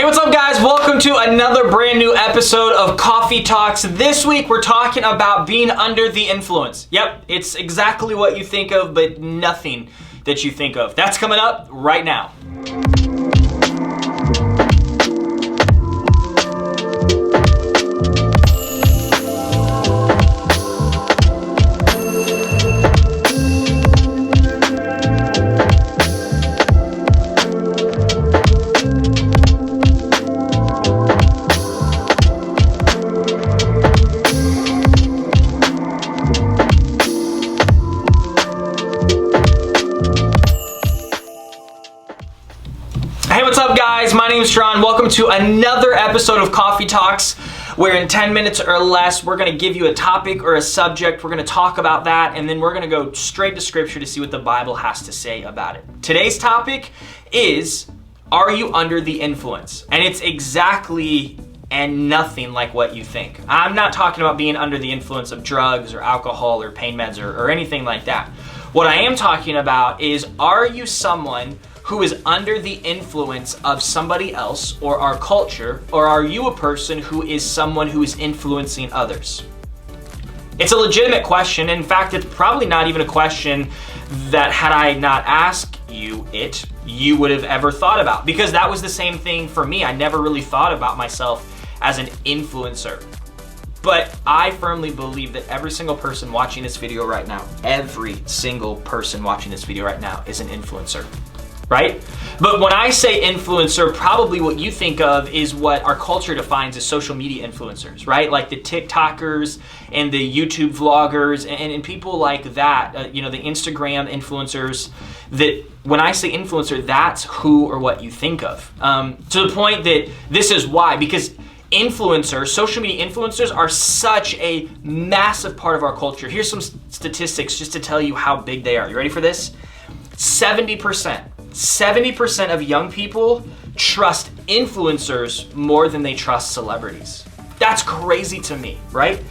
What's up guys? Welcome to another brand new episode of Coffee Talks. This week we're talking about being under the influence. Yep, it's exactly what you think of, but nothing that you think of. That's coming up right now. Hey, what's up guys? My name is Sean. Welcome to another episode of Coffee Talks, where in 10 minutes or less, we're gonna give you a topic or a subject. We're gonna talk about that, and then we're gonna go straight to scripture to see what the Bible has to say about it. Today's topic is, are you under the influence? And it's exactly and nothing like what you think. I'm not talking about being under the influence of drugs or alcohol or pain meds or anything like that. What I am talking about is, are you someone who is under the influence of somebody else or our culture, or are you a person who is someone who is influencing others? It's a legitimate question. In fact, it's probably not even a question that, had I not asked you it, you would have ever thought about, because that was the same thing for me. I never really thought about myself as an influencer. But I firmly believe that every single person watching this video right now, every single person watching this video right now is an influencer. Right? But when I say influencer, probably what you think of is what our culture defines as social media influencers, right? Like the TikTokers and the YouTube vloggers and people like that, the Instagram influencers. That when I say influencer, that's who or what you think of. To the point that this is why, because influencers, social media influencers, are such a massive part of our culture. Here's some statistics just to tell you how big they are. You ready for this? 70% of young people trust influencers more than they trust celebrities. That's crazy to me, right?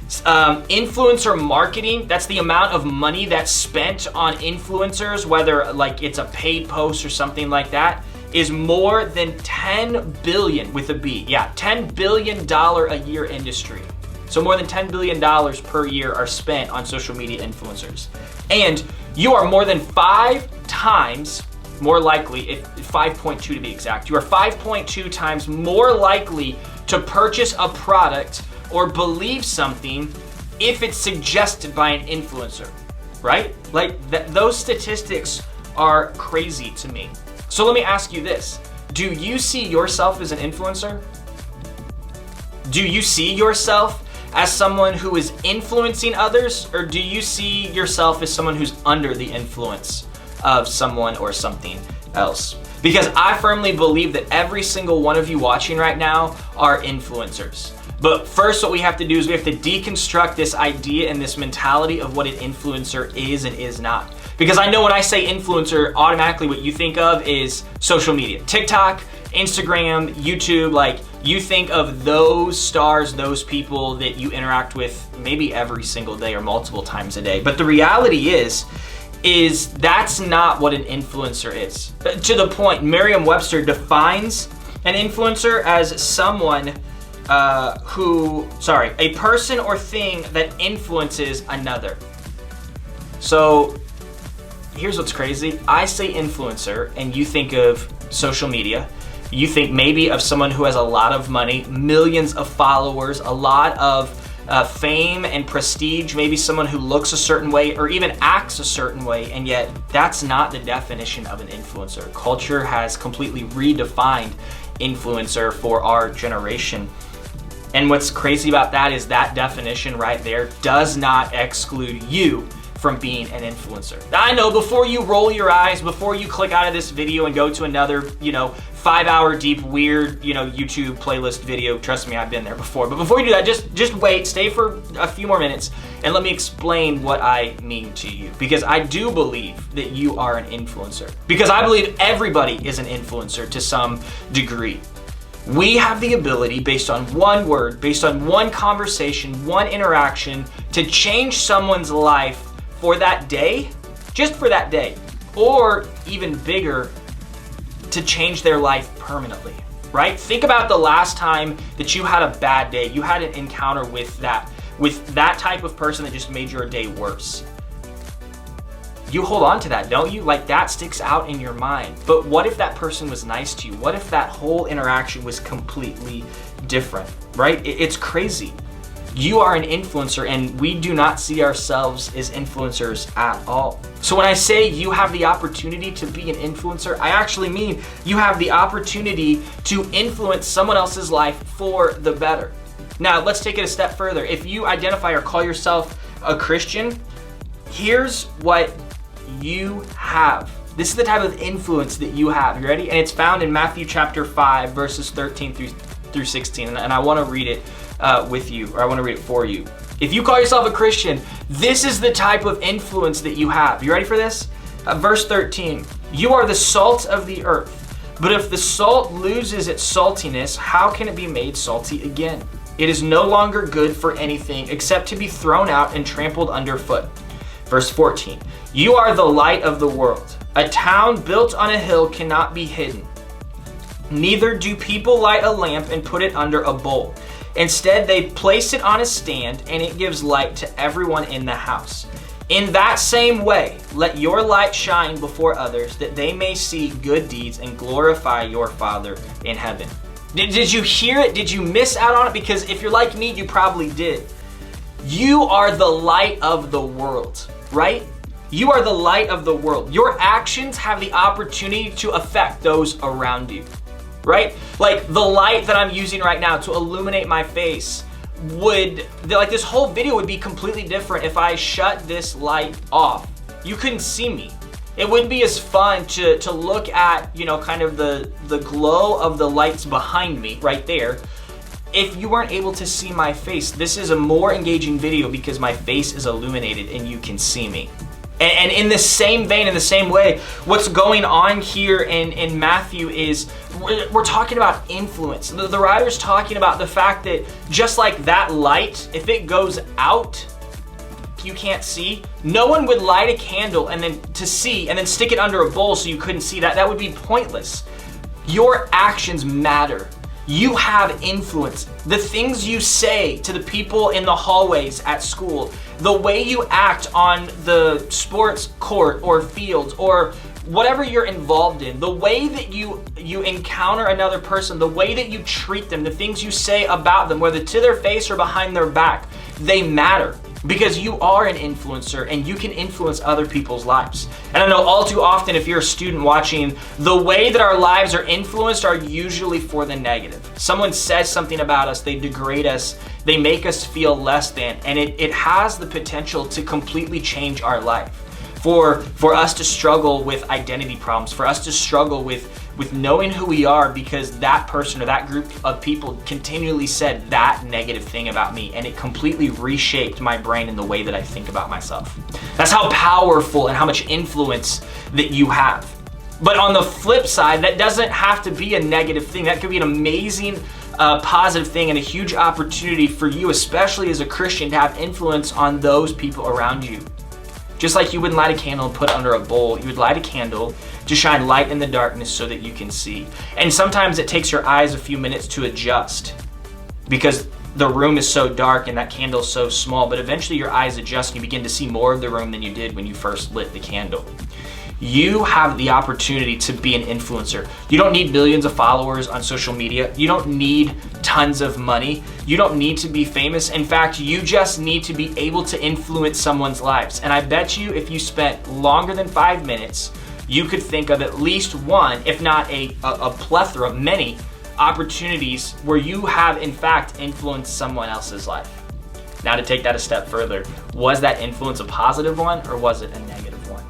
Influencer marketing, that's the amount of money that's spent on influencers, whether like it's a paid post or something like that, is more than $10 billion with a B. Yeah, $10 billion a year industry. So more than $10 billion per year are spent on social media influencers. And you are more than 5 times more likely, 5.2 to be exact, you are 5.2 times more likely to purchase a product or believe something if it's suggested by an influencer, right? Like those statistics are crazy to me. So let me ask you this. Do you see yourself as an influencer? Do you see yourself as someone who is influencing others, or do you see yourself as someone who's under the influence of someone or something else? Because I firmly believe that every single one of you watching right now are influencers. But first, what we have to do is we have to deconstruct this idea and this mentality of what an influencer is and is not. Because I know when I say influencer, automatically what you think of is social media. TikTok, Instagram, YouTube, like you think of those stars, those people that you interact with maybe every single day or multiple times a day. But the reality is that's not what an influencer is. To the point, Merriam-Webster defines an influencer as someone a person or thing that influences another. So here's what's crazy. I say influencer and you think of social media. You think maybe of someone who has a lot of money, millions of followers, a lot of fame and prestige, maybe someone who looks a certain way or even acts a certain way, and yet that's not the definition of an influencer. Culture has completely redefined influencer for our generation. And what's crazy about that is that definition right there does not exclude you from being an influencer. I know, before you roll your eyes, before you click out of this video and go to another, 5-hour deep weird, YouTube playlist video, trust me, I've been there before. But before you do that, just wait, stay for a few more minutes and let me explain what I mean to you. Because I do believe that you are an influencer. Because I believe everybody is an influencer to some degree. We have the ability, based on one word, based on one conversation, one interaction, to change someone's life for that day, just for that day, or even bigger, to change their life permanently. right? Think about the last time that you had a bad day. You had an encounter with that type of person that just made your day worse. You hold on to that, don't you? Like, that sticks out in your mind. But what if that person was nice to you? What if that whole interaction was completely different, right? It's crazy. You are an influencer, and we do not see ourselves as influencers at all. So when I say you have the opportunity to be an influencer, I actually mean you have the opportunity to influence someone else's life for the better. Now, let's take it a step further. If you identify or call yourself a Christian, here's what you have. This is the type of influence that you have. You ready? And it's found in Matthew chapter 5, verses 13 through 16. And I want to read it with you, or I want to read it for you. If you call yourself a Christian, this is the type of influence that you have. You ready for this? Verse 13. You are the salt of the earth. But if the salt loses its saltiness, how can it be made salty again? It is no longer good for anything except to be thrown out and trampled underfoot. Verse 14. You are the light of the world. A town built on a hill cannot be hidden. Neither do people light a lamp and put it under a bowl. Instead, they place it on a stand, and it gives light to everyone in the house. In that same way, let your light shine before others, that they may see good deeds and glorify your Father in heaven. Did you hear it? Did you miss out on it? Because if you're like me, you probably did. You are the light of the world, right? You are the light of the world. Your actions have the opportunity to affect those around you, right? Like the light that I'm using right now to illuminate my face this whole video would be completely different if I shut this light off. You couldn't see me. It wouldn't be as fun to look at, kind of the glow of the lights behind me right there if you weren't able to see my face. This is a more engaging video because my face is illuminated and you can see me. And in the same vein, in the same way, what's going on here in Matthew is we're talking about influence. The writer's talking about the fact that just like that light, if it goes out, you can't see. No one would light a candle and then stick it under a bowl so you couldn't see that. That would be pointless. Your actions matter. You have influence. The things you say to the people in the hallways at school, the way you act on the sports court or fields or whatever you're involved in, the way that you encounter another person, the way that you treat them, the things you say about them, whether to their face or behind their back, they matter. Because you are an influencer and you can influence other people's lives. And I know all too often, if you're a student watching, the way that our lives are influenced are usually for the negative. Someone says something about us, they degrade us, they make us feel less than, and it has the potential to completely change our life. For us to struggle with identity problems, for us to struggle with knowing who we are because that person or that group of people continually said that negative thing about me, and it completely reshaped my brain in the way that I think about myself. That's how powerful and how much influence that you have. But on the flip side, that doesn't have to be a negative thing. That could be an amazing positive thing and a huge opportunity for you, especially as a Christian, to have influence on those people around you. Just like you wouldn't light a candle and put it under a bowl, you would light a candle to shine light in the darkness so that you can see. And sometimes it takes your eyes a few minutes to adjust because the room is so dark and that candle is so small, but eventually your eyes adjust and you begin to see more of the room than you did when you first lit the candle. You have the opportunity to be an influencer. You don't need millions of followers on social media. You don't need tons of money. You don't need to be famous. In fact, you just need to be able to influence someone's lives. And I bet you if you spent longer than 5 minutes, you could think of at least one, if not a plethora, many opportunities where you have in fact influenced someone else's life. Now to take that a step further, was that influence a positive one or was it a negative one?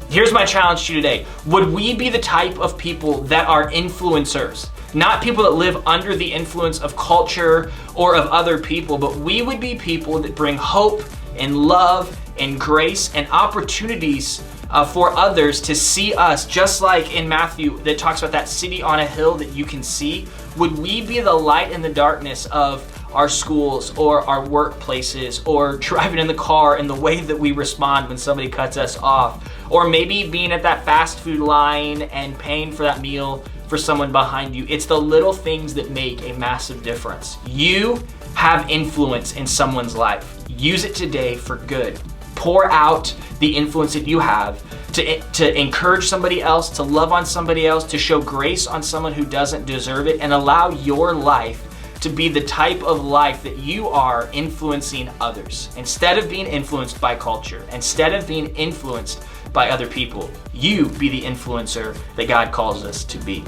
Here's my challenge to you today. Would we be the type of people that are influencers? Not people that live under the influence of culture or of other people, but we would be people that bring hope and love and grace and opportunities for others to see us, just like in Matthew that talks about that city on a hill that you can see. Would we be the light in the darkness of our schools or our workplaces, or driving in the car and the way that we respond when somebody cuts us off, or maybe being at that fast food line and paying for that meal for someone behind you. It's the little things that make a massive difference. You have influence in someone's life. Use it today for good. Pour out the influence that you have to encourage somebody else, to love on somebody else, to show grace on someone who doesn't deserve it, and allow your life to be the type of life that you are influencing others. Instead of being influenced by culture, instead of being influenced by other people, you be the influencer that God calls us to be.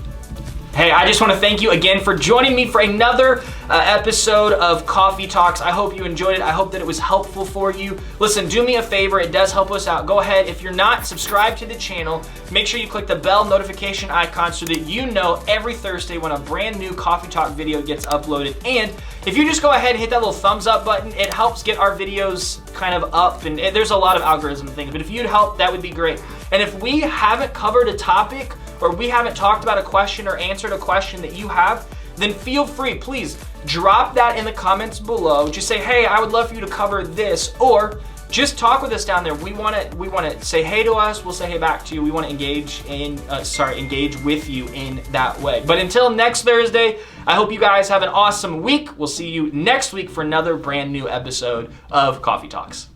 Hey, I just want to thank you again for joining me for another episode of Coffee Talks. I hope you enjoyed it. I hope that it was helpful for you. Listen, do me a favor. It does help us out. Go ahead. If you're not subscribed to the channel, make sure you click the bell notification icon so that you know every Thursday when a brand new Coffee Talk video gets uploaded. And if you just go ahead and hit that little thumbs up button, it helps get our videos kind of up. And there's a lot of algorithm things, but if you'd help, that would be great. And if we haven't covered a topic, or we haven't talked about a question or answered a question that you have, then feel free, please drop that in the comments below. Just say, hey, I would love for you to cover this, or just talk with us down there. We want to say hey to us. We'll say hey back to you. We want to engage with you in that way. But until next Thursday, I hope you guys have an awesome week. We'll see you next week for another brand new episode of Coffee Talks.